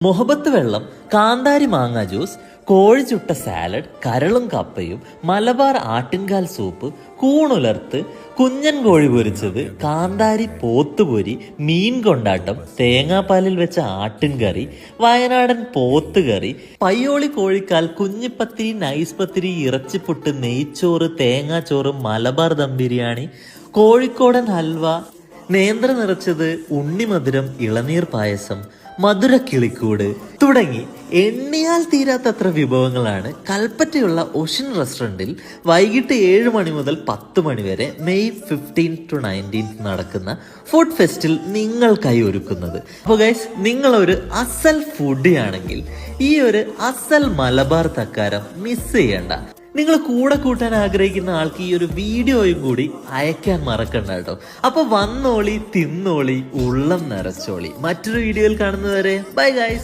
മുഹബത്ത് വെള്ളം, കാന്താരി മാങ്ങ ജ്യൂസ്, കോഴിച്ചുട്ട സാലഡ്, കരളും കപ്പയും, മലബാർ ആട്ടിൻകാൽ സൂപ്പ്, കൂണുലർത്ത്, കുഞ്ഞൻ കോഴി പൊരിച്ചത്, കാന്താരി പോത്തുപൊരി, മീൻ കൊണ്ടാട്ടം, തേങ്ങാപ്പാലിൽ വെച്ച ആട്ടിൻകറി, വയനാടൻ പോത്തുകറി, പയ്യോളി കോഴിക്കാൽ, കുഞ്ഞിപ്പത്തിരി, നൈസ് പത്തിരി, ഇറച്ചിപ്പുട്ട്, നെയ്ച്ചോറ്, തേങ്ങാച്ചോറ്, മലബാർ ദം ബിരിയാണി, കോഴിക്കോടൻ ഹൽവ, നേന്ത്ര നിറച്ചത്, ഉണ്ണിമധുരം, ഇളനീർ പായസം, മധുര കിളിക്കൂട് തുടങ്ങി എണ്ണിയാൽ തീരാത്തത്ര വിഭവങ്ങളാണ് കൽപ്പറ്റയുള്ള ഓഷ്യൻ റെസ്റ്റോറൻറ്റിൽ വൈകിട്ട് 7 മണി മുതൽ 10 മണി വരെ മെയ് 15 to 19 നടക്കുന്ന ഫുഡ് ഫെസ്റ്റിൽ നിങ്ങൾക്കായി ഒരുക്കുന്നത്. അപ്പോൾ ഗൈസ്, നിങ്ങളൊരു അസൽ ഫുഡി ആണെങ്കിൽ ഈ ഒരു അസൽ മലബാർ തക്കാരം മിസ് ചെയ്യണ്ട. നിങ്ങൾ കൂടെ കൂട്ടാൻ ആഗ്രഹിക്കുന്ന ആൾക്ക് ഈ ഒരു വീഡിയോയും കൂടി അയക്കാൻ മറക്കണ്ട കേട്ടോ. അപ്പൊ വന്നോളി, തിന്നോളി, ഉള്ളം നിറച്ചോളി. മറ്റൊരു വീഡിയോയിൽ കാണുന്നവരെ ബൈ ഗൈസ്.